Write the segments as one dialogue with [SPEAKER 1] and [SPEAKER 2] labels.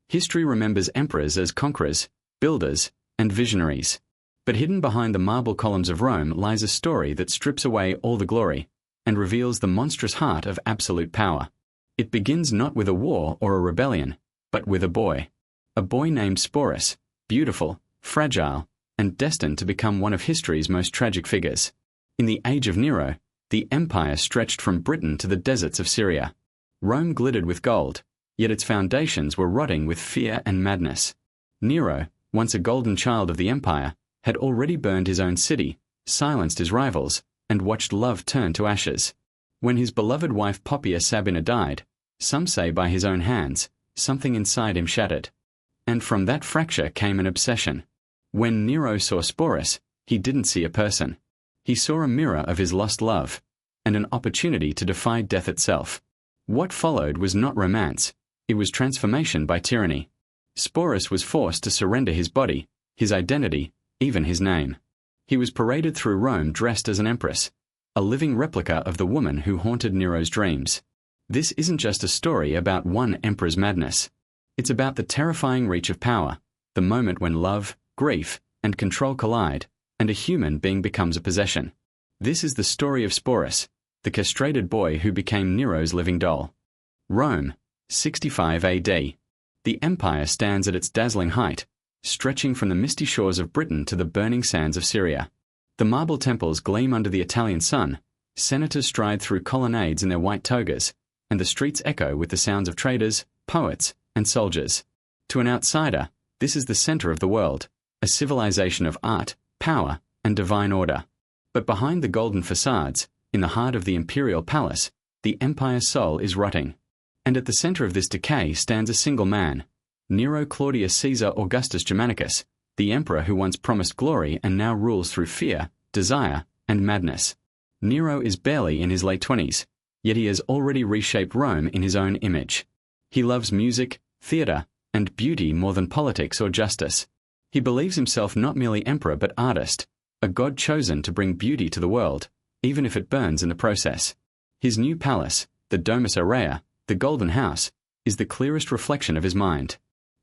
[SPEAKER 1] History remembers emperors as conquerors, builders, and visionaries. But hidden behind the marble columns of Rome lies a story that strips away all the glory and reveals the monstrous heart of absolute power. It begins not with a war or a rebellion, but with a boy named Sporus, beautiful, fragile, and destined to become one of history's most tragic figures. In the age of Nero, the empire stretched from Britain to the deserts of Syria. Rome glittered with gold, yet its foundations were rotting with fear and madness. Nero, once a golden child of the empire, had already burned his own city, silenced his rivals, and watched love turn to ashes. When his beloved wife Poppaea Sabina died, some say by his own hands, something inside him shattered. And from that fracture came an obsession. When Nero saw Sporus, he didn't see a person. He saw a mirror of his lost love, and an opportunity to defy death itself. What followed was not romance, it was transformation by tyranny. Sporus was forced to surrender his body, his identity, even his name. He was paraded through Rome dressed as an empress, a living replica of the woman who haunted Nero's dreams. This isn't just a story about one emperor's madness. It's about the terrifying reach of power, the moment when love, grief, and control collide, and a human being becomes a possession. This is the story of Sporus, the castrated boy who became Nero's living doll. Rome, 65 AD. The empire stands at its dazzling height, stretching from the misty shores of Britain to the burning sands of Syria. The marble temples gleam under the Italian sun, senators stride through colonnades in their white togas, and the streets echo with the sounds of traders, poets, and soldiers. To an outsider, this is the center of the world, a civilization of art, power, and divine order. But behind the golden facades, in the heart of the imperial palace, the empire's soul is rotting. And at the center of this decay stands a single man, Nero Claudius Caesar Augustus Germanicus, the emperor who once promised glory and now rules through fear, desire, and madness. Nero is barely in his late 20s, yet he has already reshaped Rome in his own image. He loves music, theater, and beauty more than politics or justice. He believes himself not merely emperor but artist, a god chosen to bring beauty to the world, even if it burns in the process. His new palace, the Domus Aurea, the Golden House, is the clearest reflection of his mind.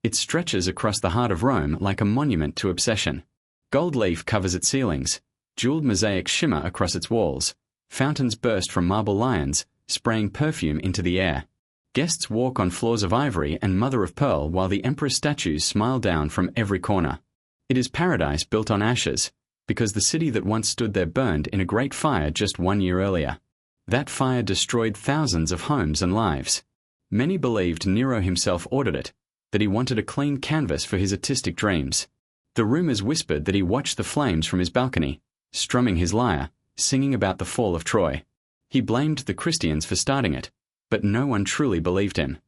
[SPEAKER 1] It stretches across the heart of Rome like a monument to obsession. Gold leaf covers its ceilings, jeweled mosaics shimmer across its walls, fountains burst from marble lions, spraying perfume into the air. Guests walk on floors of ivory and mother of pearl while the emperor's statues smile down from every corner. It is paradise built on ashes, because the city that once stood there burned in a great fire just 1 year earlier. That fire destroyed thousands of homes and lives. Many believed Nero himself ordered it, that he wanted a clean canvas for his artistic dreams. The rumors whispered that he watched the flames from his balcony, strumming his lyre, singing about the fall of Troy. He blamed the Christians for starting it, but no one truly believed him.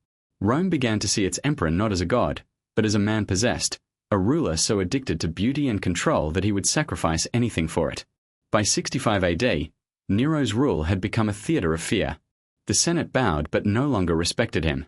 [SPEAKER 1] Rome began to see its emperor not as a god, but as a man possessed, a ruler so addicted to beauty and control that he would sacrifice anything for it. By 65 AD, Nero's rule had become a theater of fear. The Senate bowed but no longer respected him.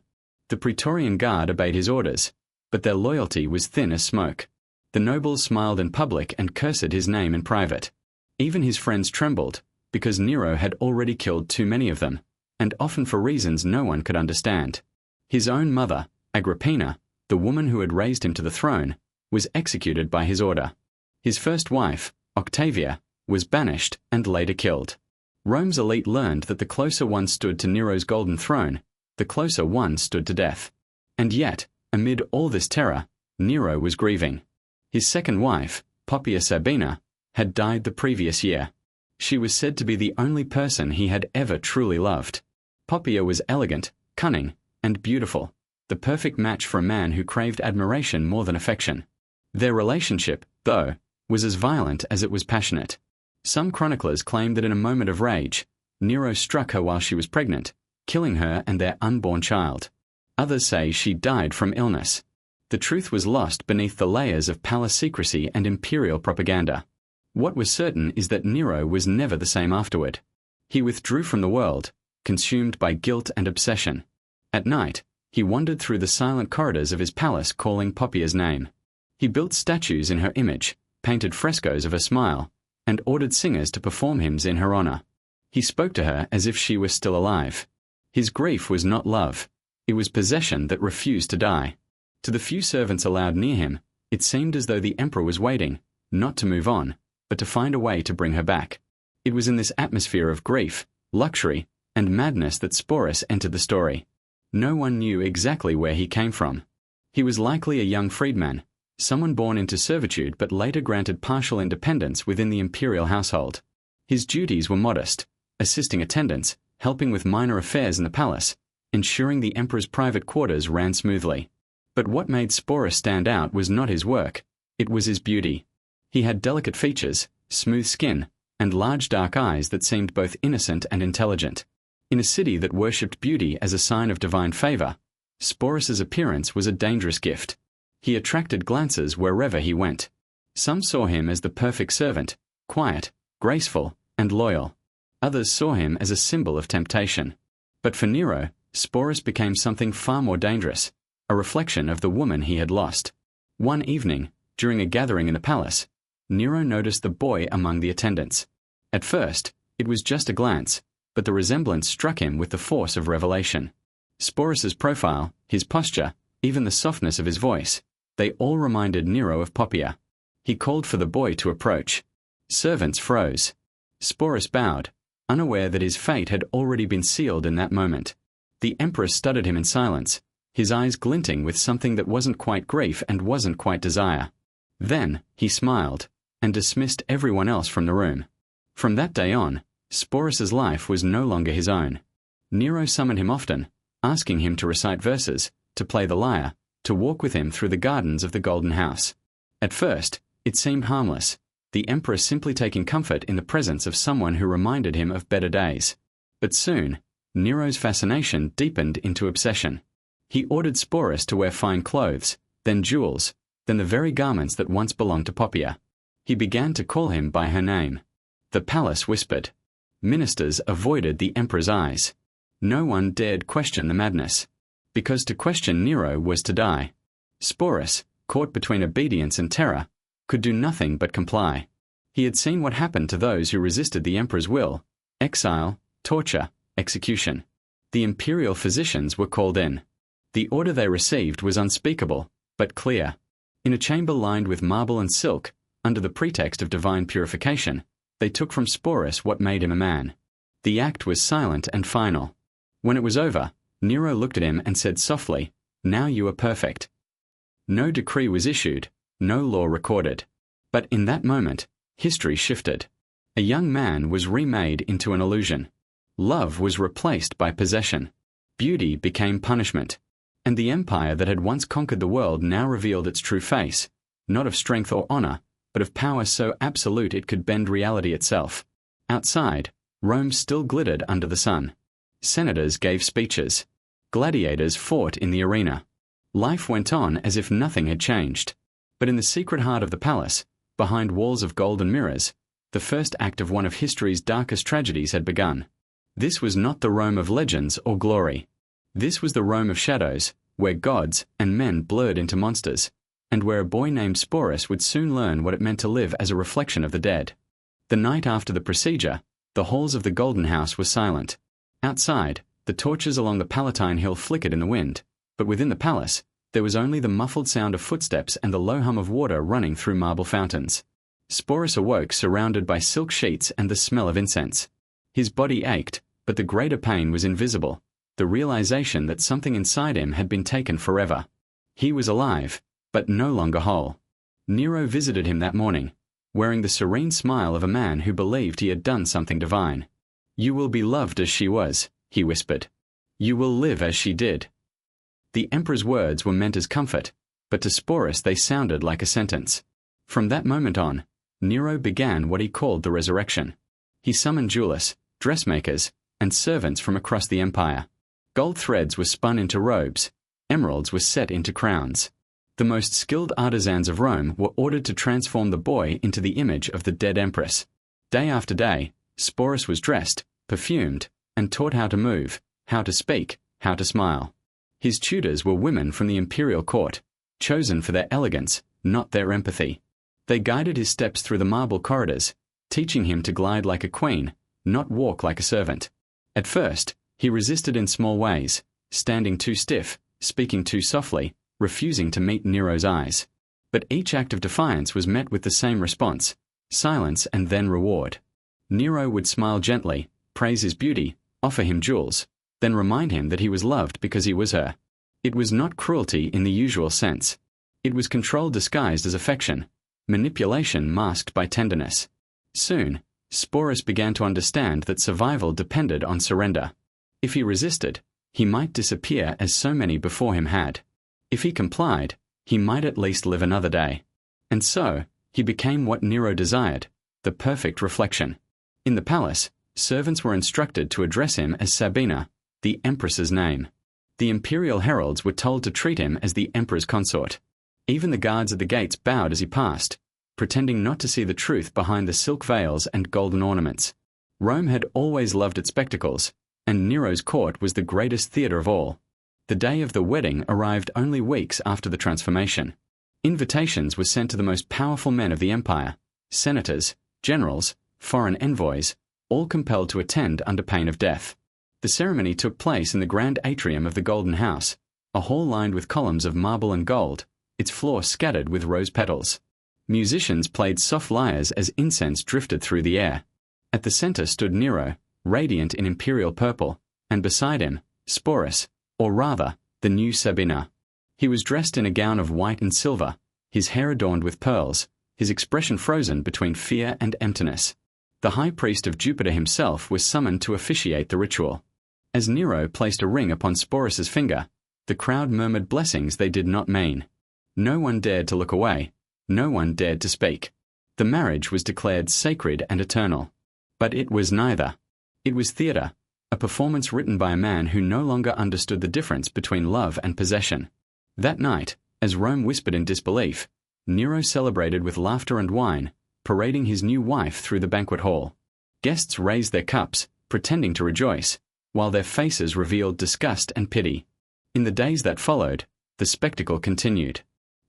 [SPEAKER 1] The Praetorian Guard obeyed his orders, but their loyalty was thin as smoke. The nobles smiled in public and cursed his name in private. Even his friends trembled, because Nero had already killed too many of them, and often for reasons no one could understand. His own mother, Agrippina, the woman who had raised him to the throne, was executed by his order. His first wife, Octavia, was banished and later killed. Rome's elite learned that the closer one stood to Nero's golden throne, the closer one stood to death. And yet, amid all this terror, Nero was grieving. His second wife, Poppaea Sabina, had died the previous year. She was said to be the only person he had ever truly loved. Poppaea was elegant, cunning, and beautiful, the perfect match for a man who craved admiration more than affection. Their relationship, though, was as violent as it was passionate. Some chroniclers claim that in a moment of rage, Nero struck her while she was pregnant, killing her and their unborn child. Others say she died from illness. The truth was lost beneath the layers of palace secrecy and imperial propaganda. What was certain is that Nero was never the same afterward. He withdrew from the world, consumed by guilt and obsession. At night, he wandered through the silent corridors of his palace calling Poppaea's name. He built statues in her image, painted frescoes of her smile, and ordered singers to perform hymns in her honor. He spoke to her as if she were still alive. His grief was not love. It was possession that refused to die. To the few servants allowed near him, it seemed as though the emperor was waiting, not to move on, but to find a way to bring her back. It was in this atmosphere of grief, luxury, and madness that Sporus entered the story. No one knew exactly where he came from. He was likely a young freedman, someone born into servitude but later granted partial independence within the imperial household. His duties were modest, assisting attendants, helping with minor affairs in the palace, ensuring the emperor's private quarters ran smoothly. But what made Sporus stand out was not his work, it was his beauty. He had delicate features, smooth skin, and large dark eyes that seemed both innocent and intelligent. In a city that worshipped beauty as a sign of divine favor, Sporus's appearance was a dangerous gift. He attracted glances wherever he went. Some saw him as the perfect servant, quiet, graceful, and loyal. Others saw him as a symbol of temptation. But for Nero, Sporus became something far more dangerous, a reflection of the woman he had lost. One evening, during a gathering in the palace, Nero noticed the boy among the attendants. At first, it was just a glance, but the resemblance struck him with the force of revelation. Sporus's profile, his posture, even the softness of his voice, they all reminded Nero of Poppaea. He called for the boy to approach. Servants froze. Sporus bowed, unaware that his fate had already been sealed in that moment. The emperor studied him in silence, his eyes glinting with something that wasn't quite grief and wasn't quite desire. Then he smiled, and dismissed everyone else from the room. From that day on, Sporus's life was no longer his own. Nero summoned him often, asking him to recite verses, to play the lyre, to walk with him through the gardens of the Golden House. At first, it seemed harmless, the emperor simply taking comfort in the presence of someone who reminded him of better days. But soon, Nero's fascination deepened into obsession. He ordered Sporus to wear fine clothes, then jewels, then the very garments that once belonged to Poppaea. He began to call him by her name. The palace whispered. Ministers avoided the emperor's eyes. No one dared question the madness, because to question Nero was to die. Sporus, caught between obedience and terror, could do nothing but comply. He had seen what happened to those who resisted the emperor's will: exile, torture, execution. The imperial physicians were called in. The order they received was unspeakable, but clear. In a chamber lined with marble and silk, under the pretext of divine purification, they took from Sporus what made him a man. The act was silent and final. When it was over, Nero looked at him and said softly, "Now you are perfect." No decree was issued, no law recorded. But in that moment, history shifted. A young man was remade into an illusion. Love was replaced by possession. Beauty became punishment. And the empire that had once conquered the world now revealed its true face, not of strength or honor, but of power so absolute it could bend reality itself. Outside, Rome still glittered under the sun. Senators gave speeches. Gladiators fought in the arena. Life went on as if nothing had changed. But in the secret heart of the palace, behind walls of gold and mirrors, the first act of one of history's darkest tragedies had begun. This was not the Rome of legends or glory. This was the Rome of shadows, where gods and men blurred into monsters, and where a boy named Sporus would soon learn what it meant to live as a reflection of the dead. The night after the procedure, the halls of the Golden House were silent. Outside, the torches along the Palatine Hill flickered in the wind, but within the palace, there was only the muffled sound of footsteps and the low hum of water running through marble fountains. Sporus awoke surrounded by silk sheets and the smell of incense. His body ached, but the greater pain was invisible, the realization that something inside him had been taken forever. He was alive, but no longer whole. Nero visited him that morning, wearing the serene smile of a man who believed he had done something divine. "You will be loved as she was," he whispered. "You will live as she did." The emperor's words were meant as comfort, but to Sporus they sounded like a sentence. From that moment on, Nero began what he called the resurrection. He summoned jewelers, dressmakers, and servants from across the empire. Gold threads were spun into robes, emeralds were set into crowns. The most skilled artisans of Rome were ordered to transform the boy into the image of the dead empress. Day after day, Sporus was dressed, perfumed, and taught how to move, how to speak, how to smile. His tutors were women from the imperial court, chosen for their elegance, not their empathy. They guided his steps through the marble corridors, teaching him to glide like a queen, not walk like a servant. At first, he resisted in small ways, standing too stiff, speaking too softly, refusing to meet Nero's eyes. But each act of defiance was met with the same response: silence and then reward. Nero would smile gently, praise his beauty, offer him jewels, then remind him that he was loved because he was her. It was not cruelty in the usual sense. It was control disguised as affection, manipulation masked by tenderness. Soon, Sporus began to understand that survival depended on surrender. If he resisted, he might disappear as so many before him had. If he complied, he might at least live another day. And so, he became what Nero desired, the perfect reflection. In the palace, servants were instructed to address him as Sabina, the empress's name. The imperial heralds were told to treat him as the emperor's consort. Even the guards at the gates bowed as he passed, pretending not to see the truth behind the silk veils and golden ornaments. Rome had always loved its spectacles, and Nero's court was the greatest theatre of all. The day of the wedding arrived only weeks after the transformation. Invitations were sent to the most powerful men of the empire: senators, generals, foreign envoys, all compelled to attend under pain of death. The ceremony took place in the grand atrium of the Golden House, a hall lined with columns of marble and gold, its floor scattered with rose petals. Musicians played soft lyres as incense drifted through the air. At the center stood Nero, radiant in imperial purple, and beside him, Sporus, or rather, the new Sabina. He was dressed in a gown of white and silver, his hair adorned with pearls, his expression frozen between fear and emptiness. The high priest of Jupiter himself was summoned to officiate the ritual. As Nero placed a ring upon Sporus's finger, the crowd murmured blessings they did not mean. No one dared to look away. No one dared to speak. The marriage was declared sacred and eternal. But it was neither. It was theatre, a performance written by a man who no longer understood the difference between love and possession. That night, as Rome whispered in disbelief, Nero celebrated with laughter and wine, parading his new wife through the banquet hall. Guests raised their cups, pretending to rejoice, while their faces revealed disgust and pity. In the days that followed, the spectacle continued.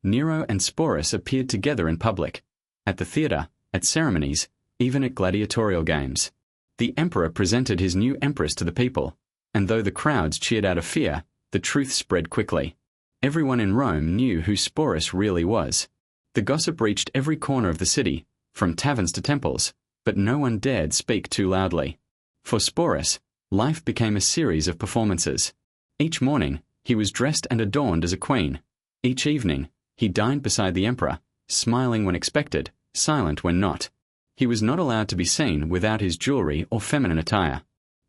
[SPEAKER 1] Nero and Sporus appeared together in public, at the theatre, at ceremonies, even at gladiatorial games. The emperor presented his new empress to the people, and though the crowds cheered out of fear, the truth spread quickly. Everyone in Rome knew who Sporus really was. The gossip reached every corner of the city, from taverns to temples, but no one dared speak too loudly. For Sporus, life became a series of performances. Each morning, he was dressed and adorned as a queen. Each evening, he dined beside the emperor, smiling when expected, silent when not. He was not allowed to be seen without his jewelry or feminine attire.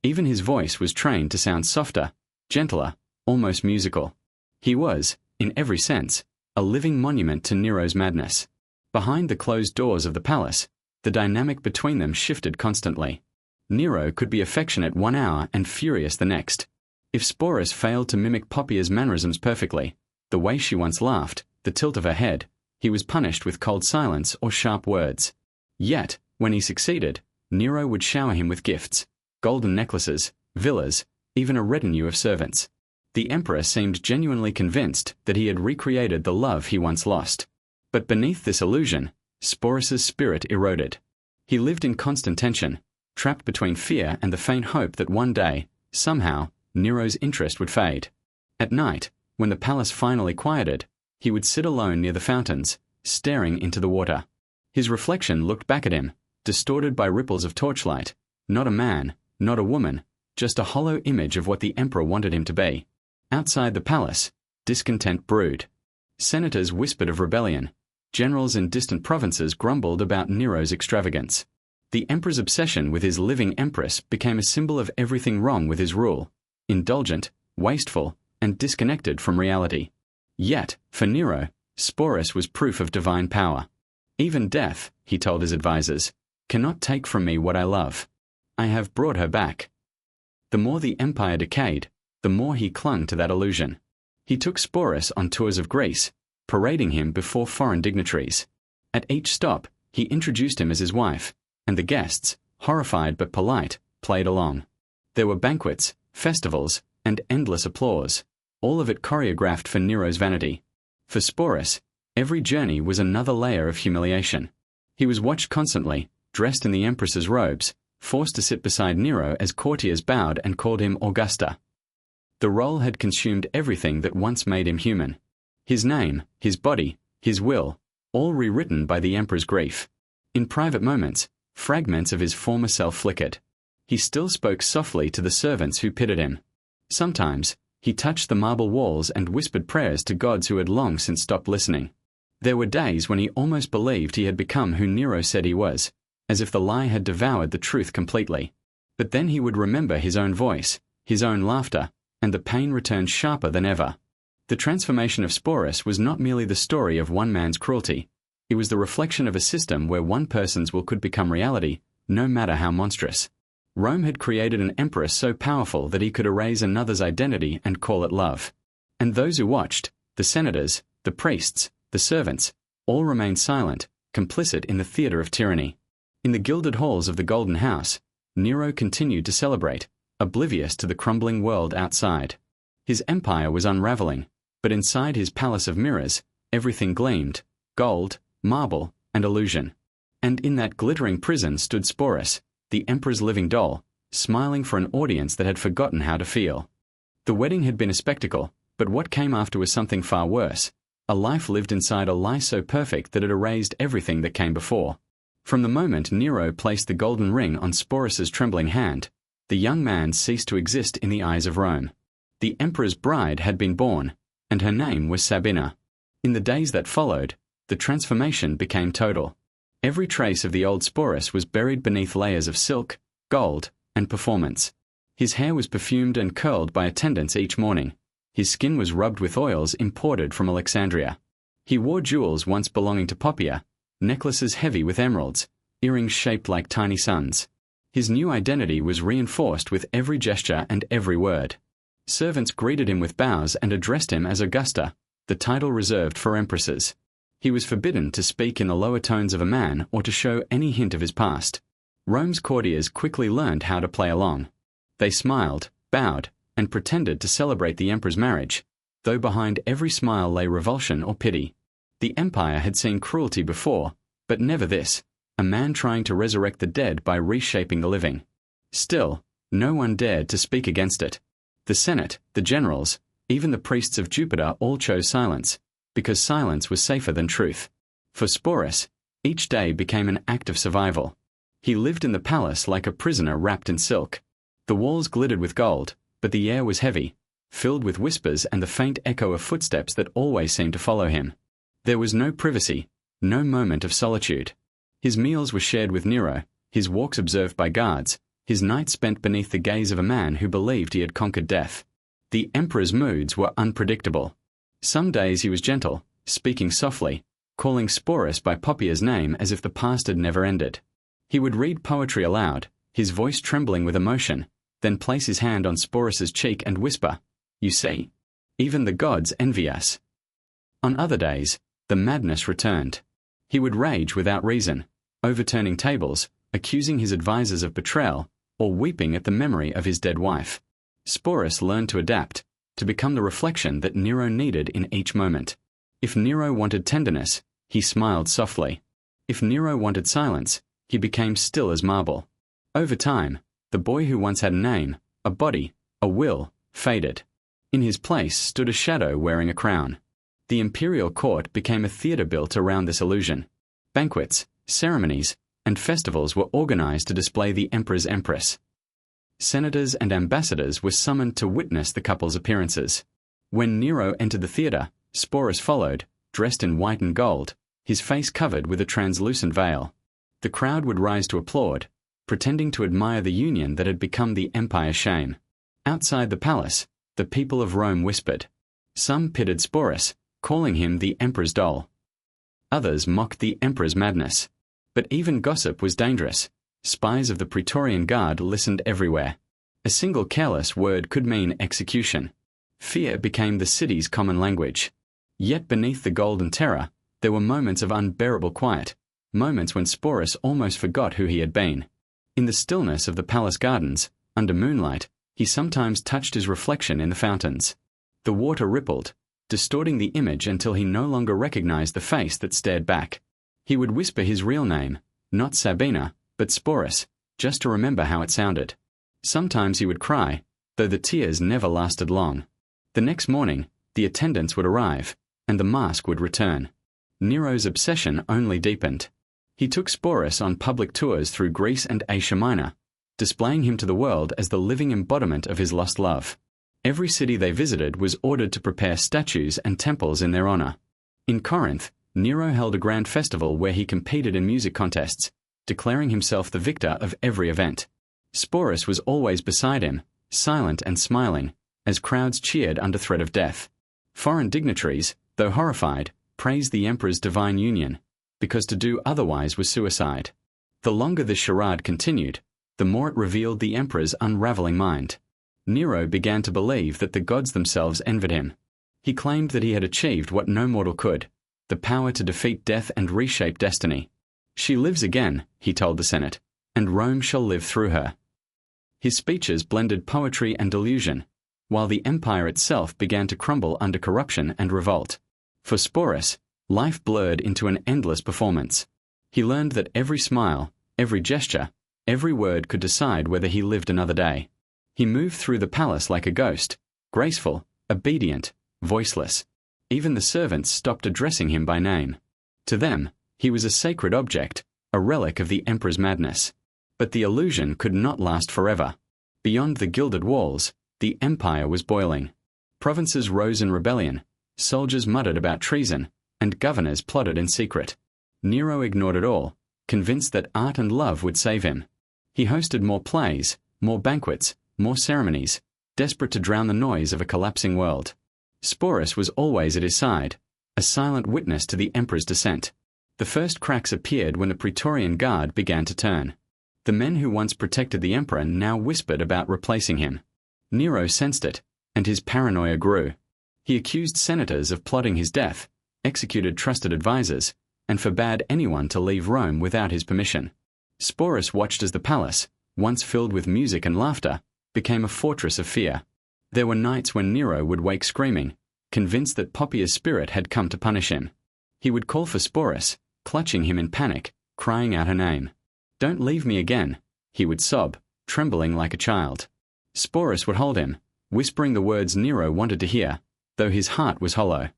[SPEAKER 1] Even his voice was trained to sound softer, gentler, almost musical. He was, in every sense, a living monument to Nero's madness. Behind the closed doors of the palace, the dynamic between them shifted constantly. Nero could be affectionate one hour and furious the next. If Sporus failed to mimic Poppaea's mannerisms perfectly, the way she once laughed, the tilt of her head, he was punished with cold silence or sharp words. Yet, when he succeeded, Nero would shower him with gifts, golden necklaces, villas, even a retinue of servants. The emperor seemed genuinely convinced that he had recreated the love he once lost. But beneath this illusion, Sporus's spirit eroded. He lived in constant tension, trapped between fear and the faint hope that one day, somehow, Nero's interest would fade. At night, when the palace finally quieted, he would sit alone near the fountains, staring into the water. His reflection looked back at him, distorted by ripples of torchlight, not a man, not a woman, just a hollow image of what the emperor wanted him to be. Outside the palace, discontent brewed. Senators whispered of rebellion. Generals in distant provinces grumbled about Nero's extravagance. The emperor's obsession with his living empress became a symbol of everything wrong with his rule: indulgent, wasteful, and disconnected from reality. Yet, for Nero, Sporus was proof of divine power. Even death, he told his advisers, cannot take from me what I love. I have brought her back. The more the empire decayed, the more he clung to that illusion. He took Sporus on tours of Greece, parading him before foreign dignitaries. At each stop, he introduced him as his wife, and the guests, horrified but polite, played along. There were banquets, festivals, and endless applause, all of it choreographed for Nero's vanity. For Sporus, every journey was another layer of humiliation. He was watched constantly, dressed in the empress's robes, forced to sit beside Nero as courtiers bowed and called him Augusta. The role had consumed everything that once made him human. His name, his body, his will, all rewritten by the emperor's grief. In private moments, fragments of his former self flickered. He still spoke softly to the servants who pitied him. Sometimes, he touched the marble walls and whispered prayers to gods who had long since stopped listening. There were days when he almost believed he had become who Nero said he was, as if the lie had devoured the truth completely. But then he would remember his own voice, his own laughter, and the pain returned sharper than ever. The transformation of Sporus was not merely the story of one man's cruelty. It was the reflection of a system where one person's will could become reality, no matter how monstrous. Rome had created an emperor so powerful that he could erase another's identity and call it love. And those who watched, the senators, the priests, the servants, all remained silent, complicit in the theater of tyranny. In the gilded halls of the Golden House, Nero continued to celebrate, oblivious to the crumbling world outside. His empire was unraveling, but inside his palace of mirrors, everything gleamed, gold, marble, and illusion. And in that glittering prison stood Sporus, the emperor's living doll, smiling for an audience that had forgotten how to feel. The wedding had been a spectacle, but what came after was something far worse, a life lived inside a lie so perfect that it erased everything that came before. From the moment Nero placed the golden ring on Sporus's trembling hand, the young man ceased to exist in the eyes of Rome. The emperor's bride had been born, and her name was Sabina. In the days that followed, the transformation became total. Every trace of the old Sporus was buried beneath layers of silk, gold, and performance. His hair was perfumed and curled by attendants each morning. His skin was rubbed with oils imported from Alexandria. He wore jewels once belonging to Poppaea, necklaces heavy with emeralds, earrings shaped like tiny suns. His new identity was reinforced with every gesture and every word. Servants greeted him with bows and addressed him as Augusta, the title reserved for empresses. He was forbidden to speak in the lower tones of a man or to show any hint of his past. Rome's courtiers quickly learned how to play along. They smiled, bowed, and pretended to celebrate the emperor's marriage, though behind every smile lay revulsion or pity. The empire had seen cruelty before, but never this, a man trying to resurrect the dead by reshaping the living. Still, no one dared to speak against it. The Senate, the generals, even the priests of Jupiter all chose silence, because silence was safer than truth. For Sporus, each day became an act of survival. He lived in the palace like a prisoner wrapped in silk. The walls glittered with gold, but the air was heavy, filled with whispers and the faint echo of footsteps that always seemed to follow him. There was no privacy, no moment of solitude. His meals were shared with Nero, his walks observed by guards, his nights spent beneath the gaze of a man who believed he had conquered death. The emperor's moods were unpredictable. Some days he was gentle, speaking softly, calling Sporus by Poppaea's name as if the past had never ended. He would read poetry aloud, his voice trembling with emotion, then place his hand on Sporus's cheek and whisper, "You see, even the gods envy us." On other days, the madness returned. He would rage without reason, overturning tables, accusing his advisers of betrayal, or weeping at the memory of his dead wife. Sporus learned to adapt, to become the reflection that Nero needed in each moment. If Nero wanted tenderness, he smiled softly. If Nero wanted silence, he became still as marble. Over time, the boy who once had a name, a body, a will, faded. In his place stood a shadow wearing a crown. The imperial court became a theater built around this illusion. Banquets, ceremonies, and festivals were organized to display the emperor's empress. Senators and ambassadors were summoned to witness the couple's appearances. When Nero entered the theater, Sporus followed, dressed in white and gold, his face covered with a translucent veil. The crowd would rise to applaud, pretending to admire the union that had become the empire's shame. Outside the palace, the people of Rome whispered. Some pitied Sporus, calling him the emperor's doll. Others mocked the emperor's madness. But even gossip was dangerous. Spies of the Praetorian Guard listened everywhere. A single careless word could mean execution. Fear became the city's common language. Yet beneath the golden terror, there were moments of unbearable quiet, moments when Sporus almost forgot who he had been. In the stillness of the palace gardens, under moonlight, he sometimes touched his reflection in the fountains. The water rippled, distorting the image until he no longer recognized the face that stared back. He would whisper his real name, not Sabina, but Sporus, just to remember how it sounded. Sometimes he would cry, though the tears never lasted long. The next morning, the attendants would arrive, and the mask would return. Nero's obsession only deepened. He took Sporus on public tours through Greece and Asia Minor, displaying him to the world as the living embodiment of his lost love. Every city they visited was ordered to prepare statues and temples in their honor. In Corinth, Nero held a grand festival where he competed in music contests, declaring himself the victor of every event. Sporus was always beside him, silent and smiling, as crowds cheered under threat of death. Foreign dignitaries, though horrified, praised the emperor's divine union, because to do otherwise was suicide. The longer this charade continued, the more it revealed the emperor's unraveling mind. Nero began to believe that the gods themselves envied him. He claimed that he had achieved what no mortal could, the power to defeat death and reshape destiny. "She lives again," he told the Senate, "and Rome shall live through her." His speeches blended poetry and delusion, while the empire itself began to crumble under corruption and revolt. For Sporus, life blurred into an endless performance. He learned that every smile, every gesture, every word could decide whether he lived another day. He moved through the palace like a ghost, graceful, obedient, voiceless. Even the servants stopped addressing him by name. To them, he was a sacred object, a relic of the emperor's madness. But the illusion could not last forever. Beyond the gilded walls, the empire was boiling. Provinces rose in rebellion, soldiers muttered about treason, and governors plotted in secret. Nero ignored it all, convinced that art and love would save him. He hosted more plays, more banquets, more ceremonies, desperate to drown the noise of a collapsing world. Sporus was always at his side, a silent witness to the emperor's descent. The first cracks appeared when the Praetorian Guard began to turn. The men who once protected the emperor now whispered about replacing him. Nero sensed it, and his paranoia grew. He accused senators of plotting his death, executed trusted advisors, and forbade anyone to leave Rome without his permission. Sporus watched as the palace, once filled with music and laughter, became a fortress of fear. There were nights when Nero would wake screaming, convinced that Poppaea's spirit had come to punish him. He would call for Sporus, clutching him in panic, crying out her name. "Don't leave me again," he would sob, trembling like a child. Sporus would hold him, whispering the words Nero wanted to hear, though his heart was hollow.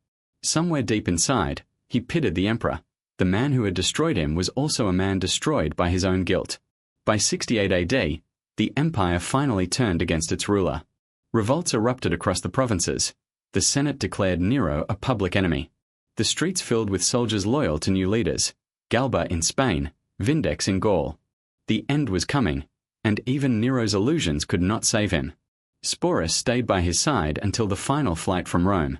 [SPEAKER 1] Somewhere deep inside, he pitied the emperor. The man who had destroyed him was also a man destroyed by his own guilt. By 68 AD, the empire finally turned against its ruler. Revolts erupted across the provinces. The Senate declared Nero a public enemy. The streets filled with soldiers loyal to new leaders, Galba in Spain, Vindex in Gaul. The end was coming, and even Nero's illusions could not save him. Sporus stayed by his side until the final flight from Rome.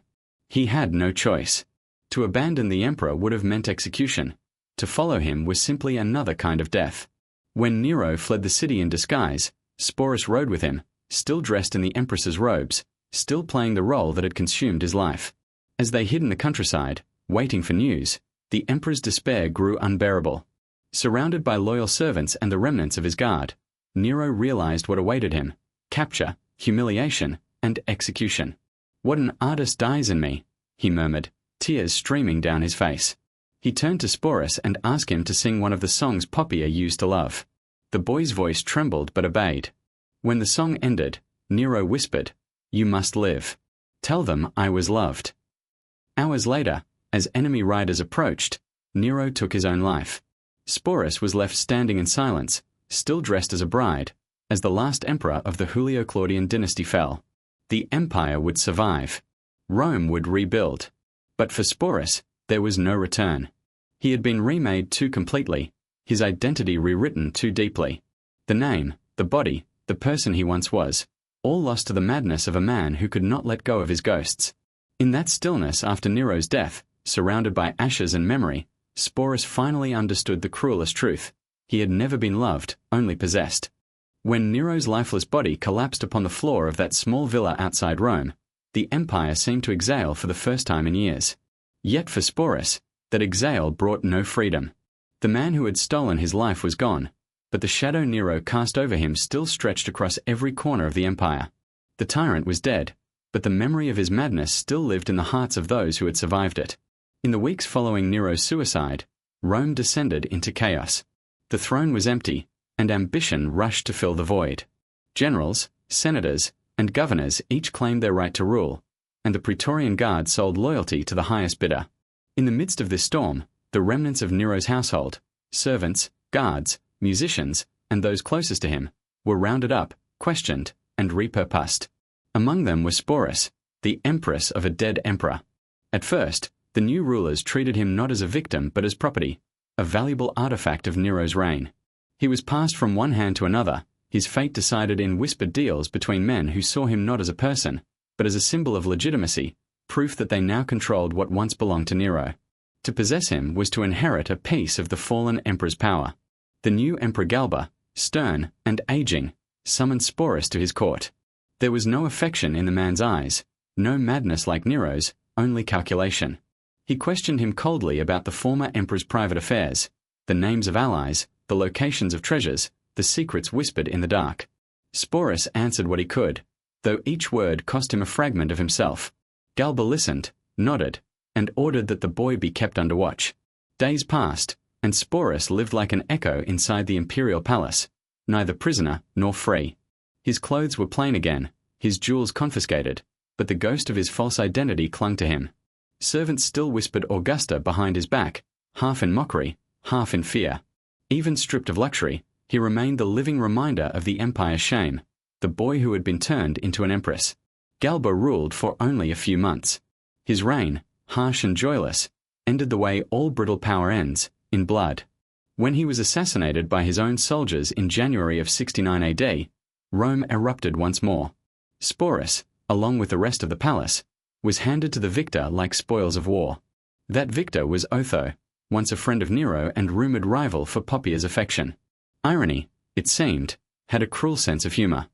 [SPEAKER 1] He had no choice. To abandon the emperor would have meant execution. To follow him was simply another kind of death. When Nero fled the city in disguise, Sporus rode with him, still dressed in the empress's robes, still playing the role that had consumed his life. As they hid in the countryside, waiting for news, the emperor's despair grew unbearable. Surrounded by loyal servants and the remnants of his guard, Nero realized what awaited him: capture, humiliation, and execution. "What an artist dies in me," he murmured, tears streaming down his face. He turned to Sporus and asked him to sing one of the songs Poppaea used to love. The boy's voice trembled but obeyed. When the song ended, Nero whispered, "You must live. Tell them I was loved." Hours later, as enemy riders approached, Nero took his own life. Sporus was left standing in silence, still dressed as a bride, as the last emperor of the Julio-Claudian dynasty fell. The empire would survive. Rome would rebuild. But for Sporus, there was no return. He had been remade too completely, his identity rewritten too deeply. The name, the body, the person he once was, all lost to the madness of a man who could not let go of his ghosts. In that stillness after Nero's death, surrounded by ashes and memory, Sporus finally understood the cruelest truth. He had never been loved, only possessed. When Nero's lifeless body collapsed upon the floor of that small villa outside Rome, the empire seemed to exhale for the first time in years. Yet for Sporus, that exhale brought no freedom. The man who had stolen his life was gone, but the shadow Nero cast over him still stretched across every corner of the empire. The tyrant was dead, but the memory of his madness still lived in the hearts of those who had survived it. In the weeks following Nero's suicide, Rome descended into chaos. The throne was empty, and ambition rushed to fill the void. Generals, senators, and governors each claimed their right to rule, and the Praetorian Guard sold loyalty to the highest bidder. In the midst of this storm, the remnants of Nero's household, servants, guards, musicians, and those closest to him, were rounded up, questioned, and repurposed. Among them was Sporus, the empress of a dead emperor. At first, the new rulers treated him not as a victim but as property, a valuable artifact of Nero's reign. He was passed from one hand to another, his fate decided in whispered deals between men who saw him not as a person, but as a symbol of legitimacy, proof that they now controlled what once belonged to Nero. To possess him was to inherit a piece of the fallen emperor's power. The new Emperor Galba, stern and aging, summoned Sporus to his court. There was no affection in the man's eyes, no madness like Nero's, only calculation. He questioned him coldly about the former emperor's private affairs, the names of allies, the locations of treasures, the secrets whispered in the dark. Sporus answered what he could, though each word cost him a fragment of himself. Galba listened, nodded, and ordered that the boy be kept under watch. Days passed, and Sporus lived like an echo inside the imperial palace, neither prisoner nor free. His clothes were plain again, his jewels confiscated, but the ghost of his false identity clung to him. Servants still whispered Augusta behind his back, half in mockery, half in fear. Even stripped of luxury, he remained the living reminder of the empire's shame, the boy who had been turned into an empress. Galba ruled for only a few months. His reign, harsh and joyless, ended the way all brutal power ends, in blood. When he was assassinated by his own soldiers in January of 69 AD, Rome erupted once more. Sporus, along with the rest of the palace, was handed to the victor like spoils of war. That victor was Otho, once a friend of Nero and rumoured rival for Poppaea's affection. Irony, it seemed, had a cruel sense of humour.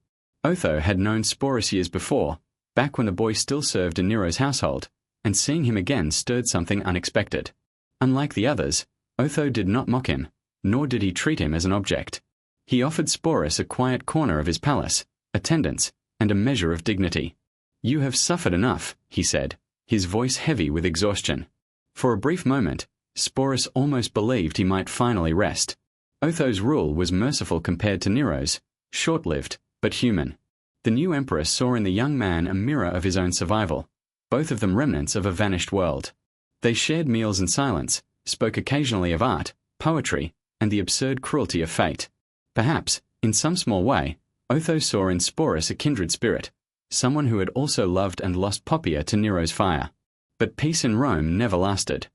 [SPEAKER 1] Otho had known Sporus years before, back when the boy still served in Nero's household, and seeing him again stirred something unexpected. Unlike the others, Otho did not mock him, nor did he treat him as an object. He offered Sporus a quiet corner of his palace, attendance, and a measure of dignity. "You have suffered enough," he said, his voice heavy with exhaustion. For a brief moment, Sporus almost believed he might finally rest. Otho's rule was merciful compared to Nero's, short-lived, but human. The new emperor saw in the young man a mirror of his own survival, both of them remnants of a vanished world. They shared meals in silence, spoke occasionally of art, poetry, and the absurd cruelty of fate. Perhaps, in some small way, Otho saw in Sporus a kindred spirit, someone who had also loved and lost Poppaea to Nero's fire. But peace in Rome never lasted.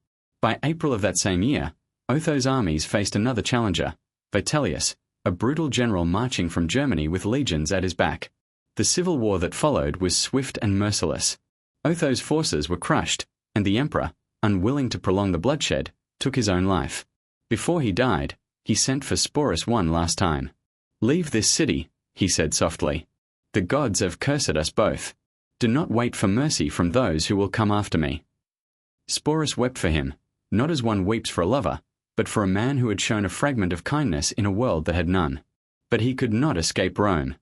[SPEAKER 1] By April of that same year, Otho's armies faced another challenger, Vitellius, a brutal general marching from Germany with legions at his back. The civil war that followed was swift and merciless. Otho's forces were crushed, and the emperor, unwilling to prolong the bloodshed, took his own life. Before he died, he sent for Sporus one last time. "Leave this city," he said softly. "The gods have cursed us both. Do not wait for mercy from those who will come after me." Sporus wept for him, not as one weeps for a lover, but for a man who had shown a fragment of kindness in a world that had none. But he could not escape Rome.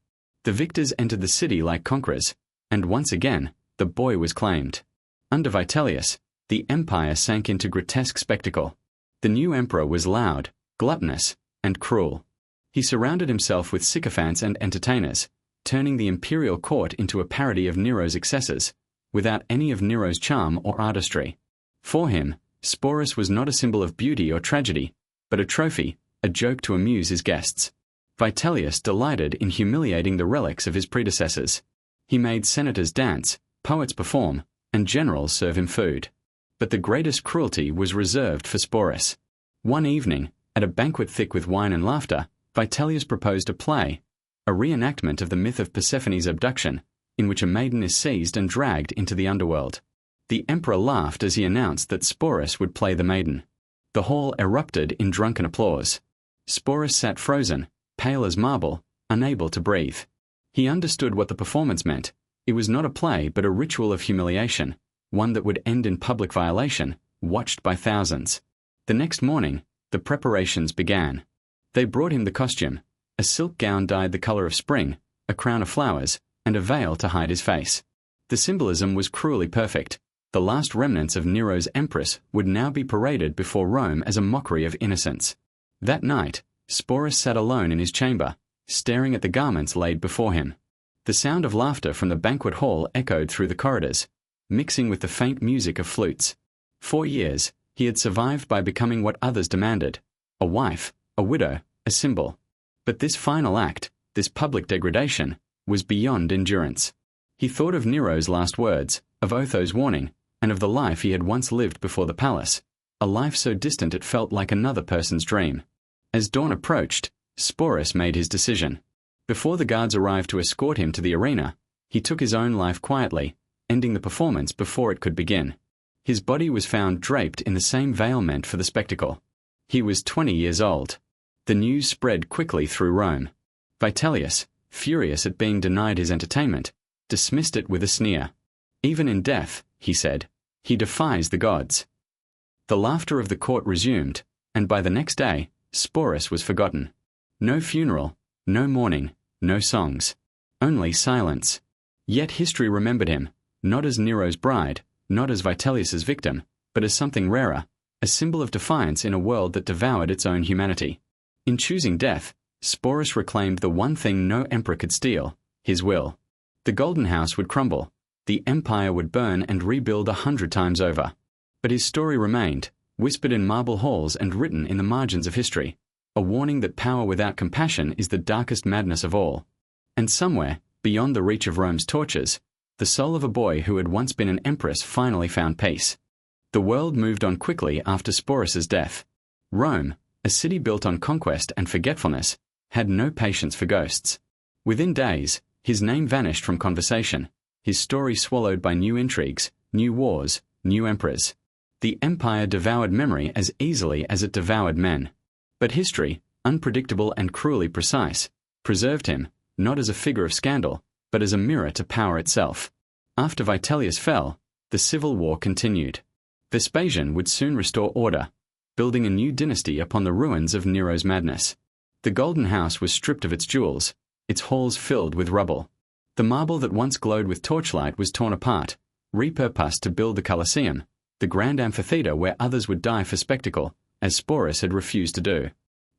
[SPEAKER 1] The victors entered the city like conquerors, and once again, the boy was claimed. Under Vitellius, the empire sank into grotesque spectacle. The new emperor was loud, gluttonous, and cruel. He surrounded himself with sycophants and entertainers, turning the imperial court into a parody of Nero's excesses, without any of Nero's charm or artistry. For him, Sporus was not a symbol of beauty or tragedy, but a trophy, a joke to amuse his guests. Vitellius delighted in humiliating the relics of his predecessors. He made senators dance, poets perform, and generals serve him food. But the greatest cruelty was reserved for Sporus. One evening, at a banquet thick with wine and laughter, Vitellius proposed a play, a reenactment of the myth of Persephone's abduction, in which a maiden is seized and dragged into the underworld. The emperor laughed as he announced that Sporus would play the maiden. The hall erupted in drunken applause. Sporus sat frozen, pale as marble, unable to breathe. He understood what the performance meant. It was not a play but a ritual of humiliation, one that would end in public violation, watched by thousands. The next morning, the preparations began. They brought him the costume, a silk gown dyed the color of spring, a crown of flowers, and a veil to hide his face. The symbolism was cruelly perfect. The last remnants of Nero's empress would now be paraded before Rome as a mockery of innocence. That night, Sporus sat alone in his chamber, staring at the garments laid before him. The sound of laughter from the banquet hall echoed through the corridors. mixing with the faint music of flutes. 4 years, he had survived by becoming what others demanded: a wife, a widow, a symbol. But this final act, this public degradation, was beyond endurance. He thought of Nero's last words, of Otho's warning, and of the life he had once lived before the palace, a life so distant it felt like another person's dream. As dawn approached, Sporus made his decision. Before the guards arrived to escort him to the arena, he took his own life quietly, ending the performance before it could begin. His body was found draped in the same veil meant for the spectacle. He was 20 years old. The news spread quickly through Rome. Vitellius, furious at being denied his entertainment, dismissed it with a sneer. Even in death, he said, he defies the gods. The laughter of the court resumed, and by the next day, Sporus was forgotten. No funeral, no mourning, no songs. Only silence. Yet history remembered him, not as Nero's bride, not as Vitellius's victim, but as something rarer, a symbol of defiance in a world that devoured its own humanity. In choosing death, Sporus reclaimed the one thing no emperor could steal: his will. The Golden House would crumble, the empire would burn and rebuild 100 times over. But his story remained, whispered in marble halls and written in the margins of history, a warning that power without compassion is the darkest madness of all. And somewhere, beyond the reach of Rome's torches, the soul of a boy who had once been an empress finally found peace. The world moved on quickly after Sporus's death. Rome, a city built on conquest and forgetfulness, had no patience for ghosts. Within days, his name vanished from conversation, his story swallowed by new intrigues, new wars, new emperors. The empire devoured memory as easily as it devoured men. But history, unpredictable and cruelly precise, preserved him, not as a figure of scandal, but as a mirror to power itself. After Vitellius fell, the civil war continued. Vespasian would soon restore order, building a new dynasty upon the ruins of Nero's madness. The Golden House was stripped of its jewels, its halls filled with rubble. The marble that once glowed with torchlight was torn apart, repurposed to build the Colosseum, the grand amphitheater where others would die for spectacle, as Sporus had refused to do.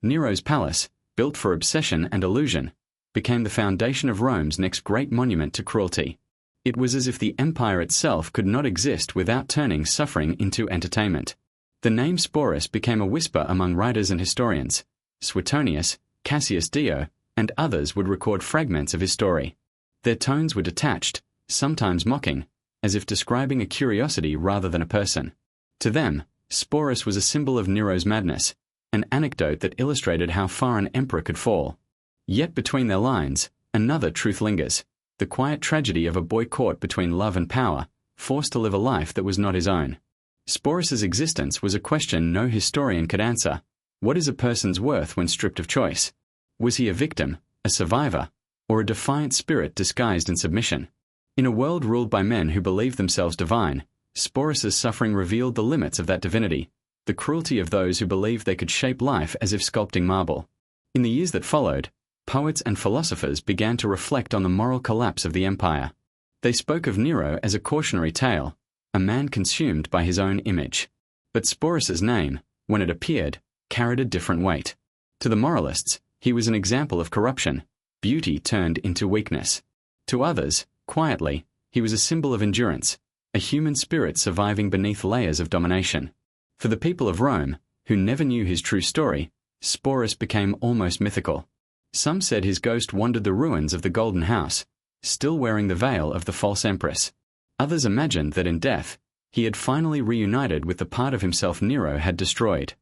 [SPEAKER 1] Nero's palace, built for obsession and illusion, became the foundation of Rome's next great monument to cruelty. It was as if the empire itself could not exist without turning suffering into entertainment. The name Sporus became a whisper among writers and historians. Suetonius, Cassius Dio, and others would record fragments of his story. Their tones were detached, sometimes mocking, as if describing a curiosity rather than a person. To them, Sporus was a symbol of Nero's madness, an anecdote that illustrated how far an emperor could fall. Yet between their lines, another truth lingers: the quiet tragedy of a boy caught between love and power, forced to live a life that was not his own. Sporus's existence was a question no historian could answer. What is a person's worth when stripped of choice? Was he a victim, a survivor, or a defiant spirit disguised in submission? In a world ruled by men who believed themselves divine, Sporus's suffering revealed the limits of that divinity, the cruelty of those who believed they could shape life as if sculpting marble. In the years that followed, poets and philosophers began to reflect on the moral collapse of the empire. They spoke of Nero as a cautionary tale, a man consumed by his own image. But Sporus's name, when it appeared, carried a different weight. To the moralists, he was an example of corruption, beauty turned into weakness. To others, quietly, he was a symbol of endurance, a human spirit surviving beneath layers of domination. For the people of Rome, who never knew his true story, Sporus became almost mythical. Some said his ghost wandered the ruins of the Golden House, still wearing the veil of the false empress. Others imagined that in death, he had finally reunited with the part of himself Nero had destroyed.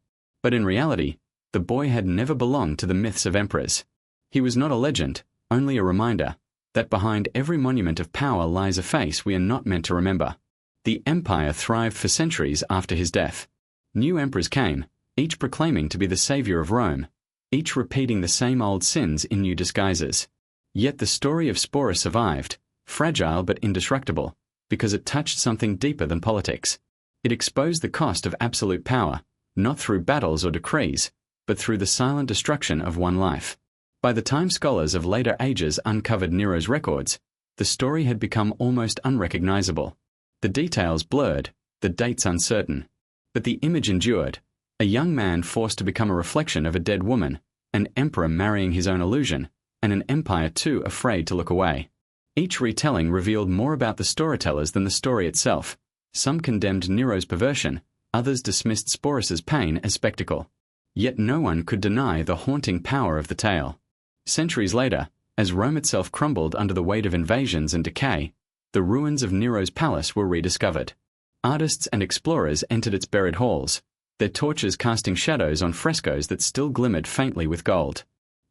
[SPEAKER 1] But in reality, the boy had never belonged to the myths of emperors. He was not a legend, only a reminder, that behind every monument of power lies a face we are not meant to remember. The empire thrived for centuries after his death. New emperors came, each proclaiming to be the savior of Rome, each repeating the same old sins in new disguises. Yet the story of Sporus survived, fragile but indestructible, because it touched something deeper than politics. It exposed the cost of absolute power, not through battles or decrees, but through the silent destruction of one life. By the time scholars of later ages uncovered Nero's records, the story had become almost unrecognizable. The details blurred, the dates uncertain. But the image endured: a young man forced to become a reflection of a dead woman, an emperor marrying his own illusion, and an empire too afraid to look away. Each retelling revealed more about the storytellers than the story itself. Some condemned Nero's perversion, others dismissed Sporus's pain as spectacle. Yet no one could deny the haunting power of the tale. Centuries later, as Rome itself crumbled under the weight of invasions and decay, the ruins of Nero's palace were rediscovered. Artists and explorers entered its buried halls, their torches casting shadows on frescoes that still glimmered faintly with gold.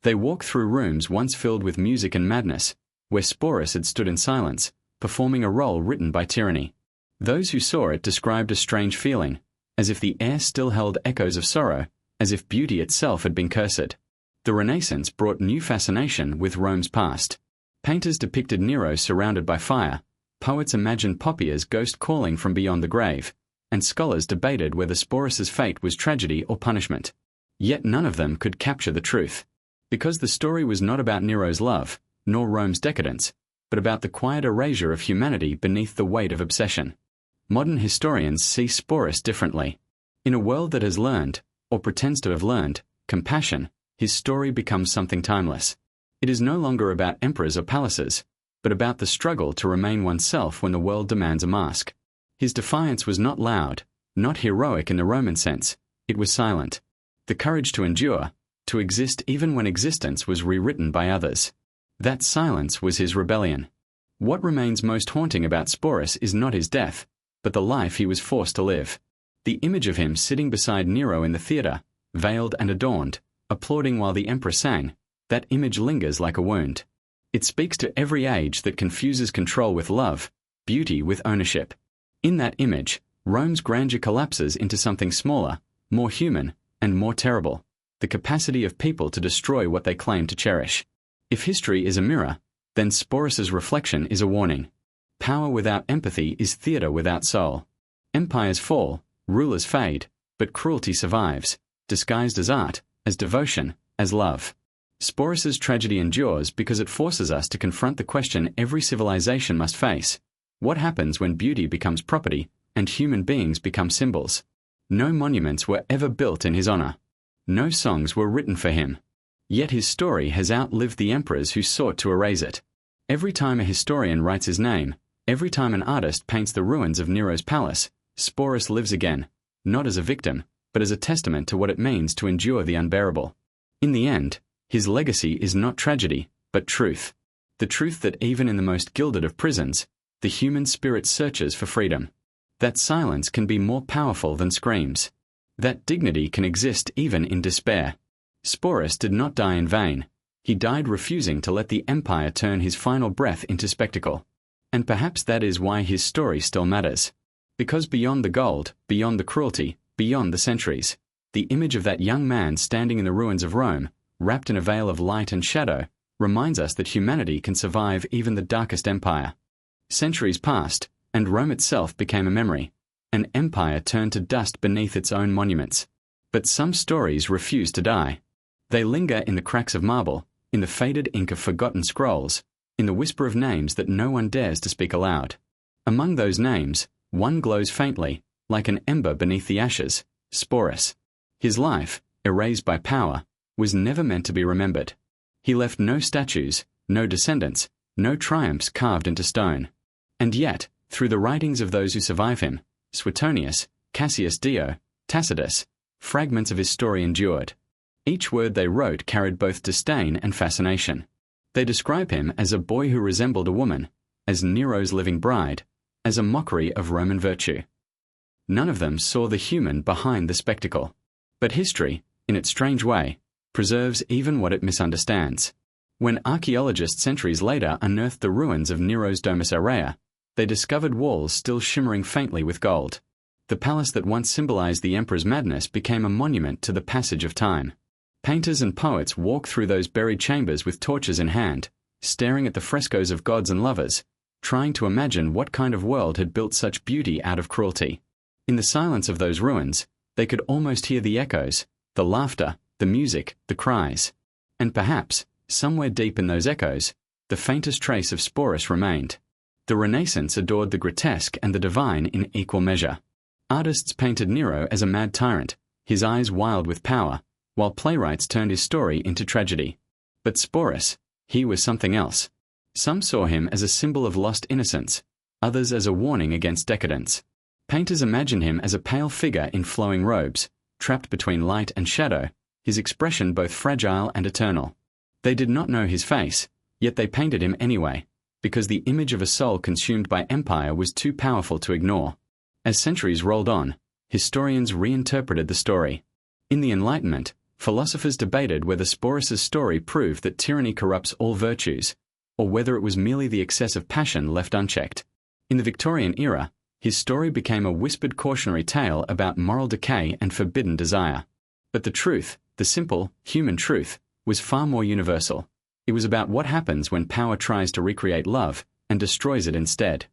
[SPEAKER 1] They walked through rooms once filled with music and madness, where Sporus had stood in silence, performing a role written by tyranny. Those who saw it described a strange feeling, as if the air still held echoes of sorrow, as if beauty itself had been cursed. The Renaissance brought new fascination with Rome's past. Painters depicted Nero surrounded by fire, poets imagined Poppaea's ghost calling from beyond the grave, and scholars debated whether Sporus's fate was tragedy or punishment. Yet none of them could capture the truth. Because the story was not about Nero's love, nor Rome's decadence, but about the quiet erasure of humanity beneath the weight of obsession. Modern historians see Sporus differently. In a world that has learned, or pretends to have learned, compassion, his story becomes something timeless. It is no longer about emperors or palaces, but about the struggle to remain oneself when the world demands a mask. His defiance was not loud, not heroic in the Roman sense, it was silent. The courage to endure, to exist even when existence was rewritten by others. That silence was his rebellion. What remains most haunting about Sporus is not his death, but the life he was forced to live. The image of him sitting beside Nero in the theatre, veiled and adorned, applauding while the emperor sang, that image lingers like a wound. It speaks to every age that confuses control with love, beauty with ownership. In that image, Rome's grandeur collapses into something smaller, more human, and more terrible, the capacity of people to destroy what they claim to cherish. If history is a mirror, then Sporus's reflection is a warning. Power without empathy is theatre without soul. Empires fall, rulers fade, but cruelty survives, disguised as art, as devotion, as love. Sporus's tragedy endures because it forces us to confront the question every civilization must face. What happens when beauty becomes property and human beings become symbols? No monuments were ever built in his honor. No songs were written for him. Yet his story has outlived the emperors who sought to erase it. Every time a historian writes his name, every time an artist paints the ruins of Nero's palace, Sporus lives again, not as a victim, but as a testament to what it means to endure the unbearable. In the end, his legacy is not tragedy, but truth. The truth that even in the most gilded of prisons, the human spirit searches for freedom. That silence can be more powerful than screams. That dignity can exist even in despair. Sporus did not die in vain. He died refusing to let the empire turn his final breath into spectacle. And perhaps that is why his story still matters. Because beyond the gold, beyond the cruelty, beyond the centuries, the image of that young man standing in the ruins of Rome, wrapped in a veil of light and shadow, reminds us that humanity can survive even the darkest empire. Centuries passed, and Rome itself became a memory. An empire turned to dust beneath its own monuments. But some stories refuse to die. They linger in the cracks of marble, in the faded ink of forgotten scrolls, in the whisper of names that no one dares to speak aloud. Among those names, one glows faintly, like an ember beneath the ashes, Sporus. His life, erased by power, was never meant to be remembered. He left no statues, no descendants, no triumphs carved into stone. And yet, through the writings of those who survive him, Suetonius, Cassius Dio, Tacitus, fragments of his story endured. Each word they wrote carried both disdain and fascination. They describe him as a boy who resembled a woman, as Nero's living bride, as a mockery of Roman virtue. None of them saw the human behind the spectacle. But history, in its strange way, preserves even what it misunderstands. When archaeologists centuries later unearthed the ruins of Nero's Domus Aurea, they discovered walls still shimmering faintly with gold. The palace that once symbolized the emperor's madness became a monument to the passage of time. Painters and poets walk through those buried chambers with torches in hand, staring at the frescoes of gods and lovers, trying to imagine what kind of world had built such beauty out of cruelty. In the silence of those ruins, they could almost hear the echoes, the laughter, the music, the cries. And perhaps, somewhere deep in those echoes, the faintest trace of Sporus remained. The Renaissance adored the grotesque and the divine in equal measure. Artists painted Nero as a mad tyrant, his eyes wild with power, while playwrights turned his story into tragedy. But Sporus, he was something else. Some saw him as a symbol of lost innocence, others as a warning against decadence. Painters imagine him as a pale figure in flowing robes, trapped between light and shadow, his expression both fragile and eternal. They did not know his face, yet they painted him anyway, because the image of a soul consumed by empire was too powerful to ignore. As centuries rolled on, historians reinterpreted the story. In the Enlightenment, philosophers debated whether Sporus's story proved that tyranny corrupts all virtues, or whether it was merely the excess of passion left unchecked. In the Victorian era, his story became a whispered cautionary tale about moral decay and forbidden desire. But the truth, the simple, human truth, was far more universal. It was about what happens when power tries to recreate love and destroys it instead.